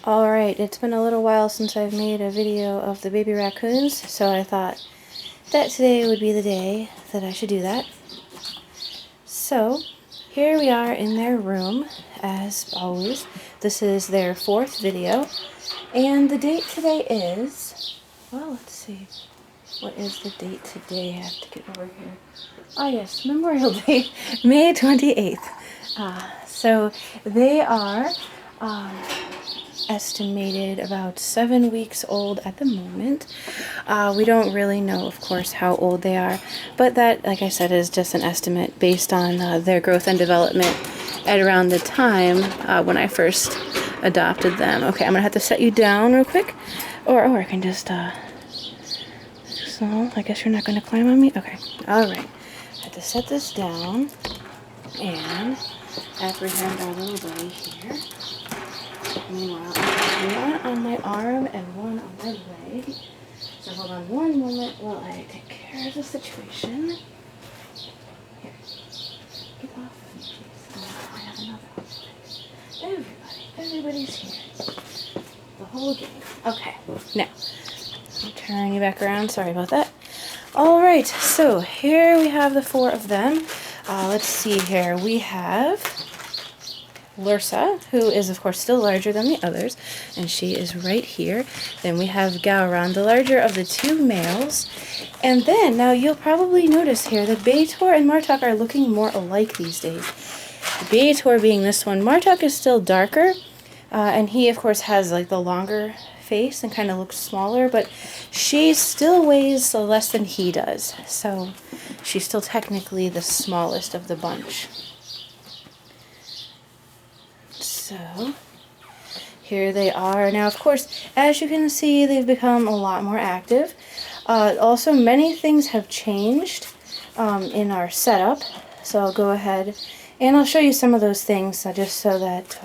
Alright, it's been a little while since I've made a video of the baby raccoons, so I thought that today would be the day that I should do that. So, here we are in their room, as always. This is their 4th video, and the date today is, well, let's see, what is the date today? I have to get over here. Oh yes, Memorial Day, May 28th. So they are estimated about 7 weeks old at the moment. We don't really know, of course, how old they are, but that, like I said, is just an estimate based on their growth and development at around the time when I first adopted them. Okay, I'm gonna have to set you down real quick, or I can just so I guess you're not gonna climb on me. Okay, all right. I have to set this down and apprehend our little buddy here. Meanwhile, I have one on my arm and one on my leg. So hold on one moment while I take care of the situation. Here. Get off of me, please. I have another one. Everybody's here. The whole gang. Okay, now, I'll turn you back around. Sorry about that. Alright, so here we have the 4 of them. Let's see here. We have Lursa, who is of course still larger than the others, and she is right here. Then we have Gowron, the larger of the 2 males. And then, now you'll probably notice here that Pochedly and Martok are looking more alike these days. Pochedly being this one. Martok is still darker, and he of course has like the longer face and kind of looks smaller, but she still weighs less than he does, so she's still technically the smallest of the bunch. So here they are. Now, of course, as you can see, they've become a lot more active. Also, many things have changed in our setup, so I'll go ahead and I'll show you some of those things just so that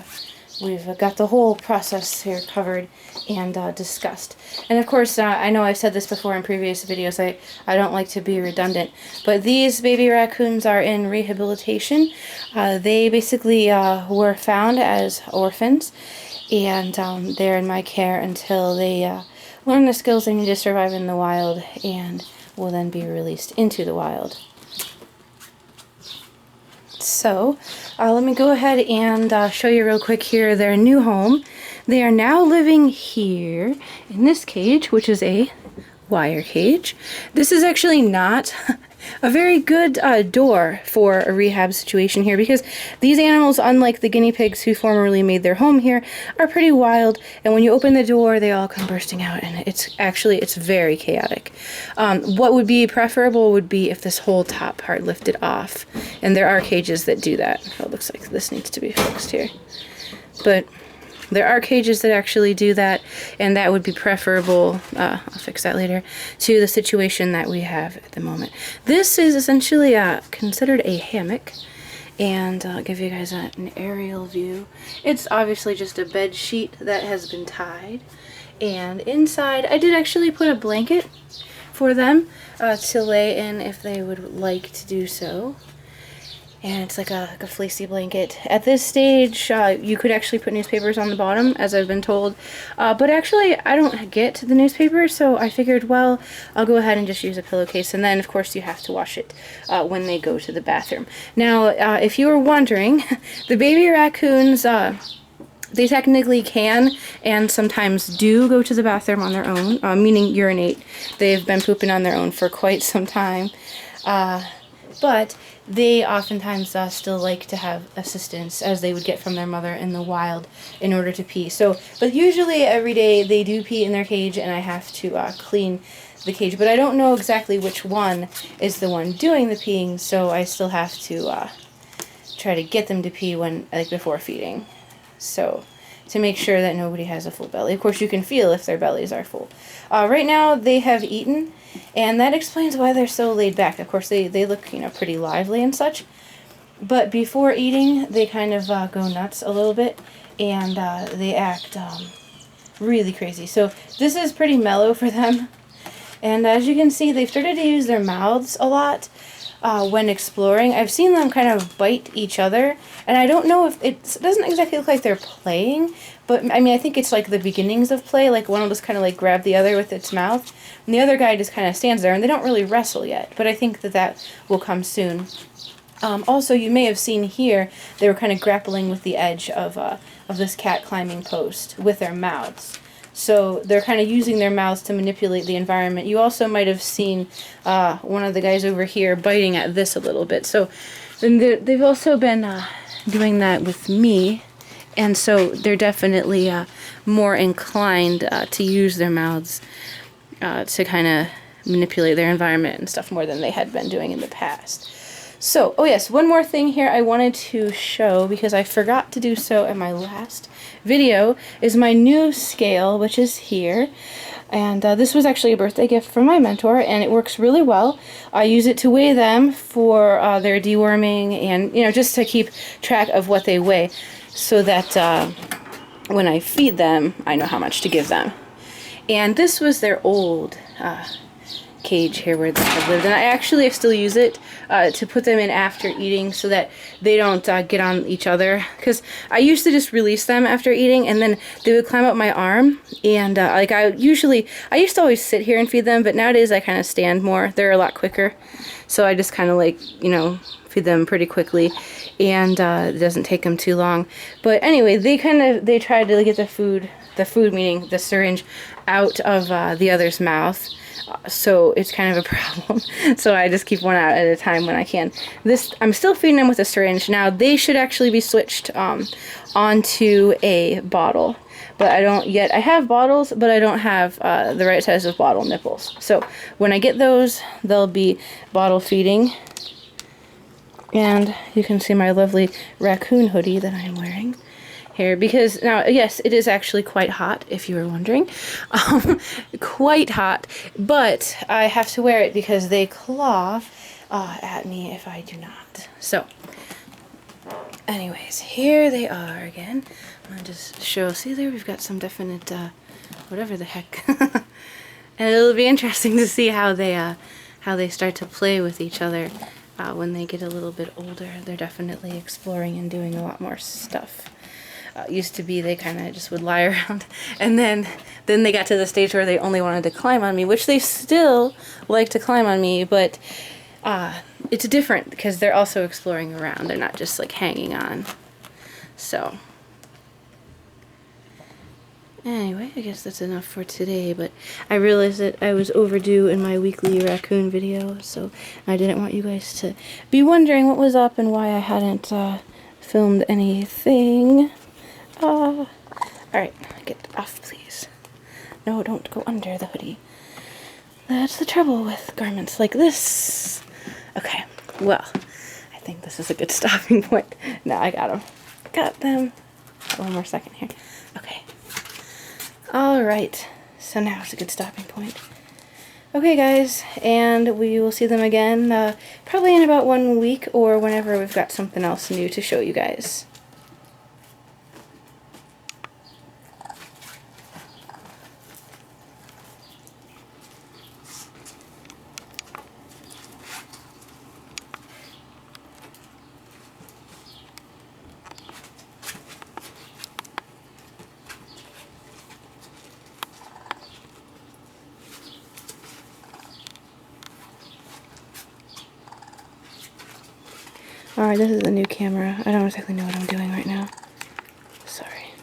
we've got the whole process here covered and discussed. And of course, I know I've said this before in previous videos, I don't like to be redundant, but these baby raccoons are in rehabilitation. They basically were found as orphans, and they're in my care until they learn the skills they need to survive in the wild, and will then be released into the wild. So, let me go ahead and show you real quick here their new home. They are now living here in this cage, which is a wire cage. This is actually not a very good door for a rehab situation here, because these animals, unlike the guinea pigs who formerly made their home here, are pretty wild, and when you open the door they all come bursting out, and it's very chaotic. What would be preferable would be if this whole top part lifted off, and there are cages that do that. Oh, it looks like this needs to be fixed here, but there are cages that actually do that, and that would be preferable, I'll fix that later, to the situation that we have at the moment. This is essentially considered a hammock, and I'll give you guys an aerial view. It's obviously just a bed sheet that has been tied, and inside I did actually put a blanket for them to lay in if they would like to do so. And it's like a fleecy blanket. At this stage, you could actually put newspapers on the bottom, as I've been told. But actually, I don't get the newspapers, so I figured, well, I'll go ahead and just use a pillowcase. And then, of course, you have to wash it when they go to the bathroom. Now, if you were wondering, the baby raccoons, they technically can and sometimes do go to the bathroom on their own, meaning urinate. They've been pooping on their own for quite some time. But they oftentimes still like to have assistance, as they would get from their mother in the wild, in order to pee. So, but usually every day they do pee in their cage, and I have to clean the cage. But I don't know exactly which one is the one doing the peeing, so I still have to try to get them to pee before feeding. So, to make sure that nobody has a full belly. Of course, you can feel if their bellies are full. Right now, they have eaten, and that explains why they're so laid back. Of course, they look, pretty lively and such. But before eating, they kind of go nuts a little bit, and they act really crazy. So this is pretty mellow for them. And as you can see, they've started to use their mouths a lot. when exploring. I've seen them kind of bite each other, and I don't know if it doesn't exactly look like they're playing, but I mean, I think it's like the beginnings of play. Like one will just kind of like grab the other with its mouth, and the other guy just kind of stands there, and they don't really wrestle yet, but I think that that will come soon. Also, you may have seen here, they were kind of grappling with the edge of this cat climbing post with their mouths. So they're kind of using their mouths to manipulate the environment. You also might have seen one of the guys over here biting at this a little bit. So they've also been doing that with me, and so they're definitely more inclined to use their mouths to kind of manipulate their environment and stuff more than they had been doing in the past. So, oh yes, one more thing here I wanted to show, because I forgot to do so in my last video, is my new scale, which is here. And this was actually a birthday gift from my mentor, and it works really well. I use it to weigh them for their deworming, and, you know, just to keep track of what they weigh, so that when I feed them, I know how much to give them. And this was their old cage here where they have lived, and I actually still use it to put them in after eating so that they don't get on each other, because I used to just release them after eating and then they would climb up my arm, and like I used to always sit here and feed them, but nowadays I kind of stand more. They're a lot quicker, so I just kind of like, you know, feed them pretty quickly, and it doesn't take them too long. But anyway, they tried to get the food meaning the syringe, out of the other's mouth. So it's kind of a problem. So I just keep one out at a time when I can. I'm still feeding them with a syringe. Now they should actually be switched onto a bottle, but I don't yet. I have bottles, but I don't have the right size of bottle nipples. So when I get those, they'll be bottle feeding. And you can see my lovely raccoon hoodie that I'm wearing here, because now, yes, it is actually quite hot, if you were wondering. Quite hot, but I have to wear it because they claw at me if I do not. So, anyways, here they are again. I'm going to just show, see there, we've got some definite, whatever the heck. And it'll be interesting to see how they start to play with each other when they get a little bit older. They're definitely exploring and doing a lot more stuff. Used to be they kind of just would lie around, and then they got to the stage where they only wanted to climb on me, which they still like to climb on me, but it's different because they're also exploring around. They're not just like hanging on. So anyway, I guess that's enough for today, but I realized that I was overdue in my weekly raccoon video, so I didn't want you guys to be wondering what was up and why I hadn't filmed anything. Alright, get off, please. No, don't go under the hoodie. That's the trouble with garments like this. Okay, well, I think this is a good stopping point. No, I got them. Got them. One more second here. Okay. Alright, so now it's a good stopping point. Okay, guys, and we will see them again probably in about 1 week, or whenever we've got something else new to show you guys. Alright, this is a new camera. I don't exactly know what I'm doing right now. Sorry.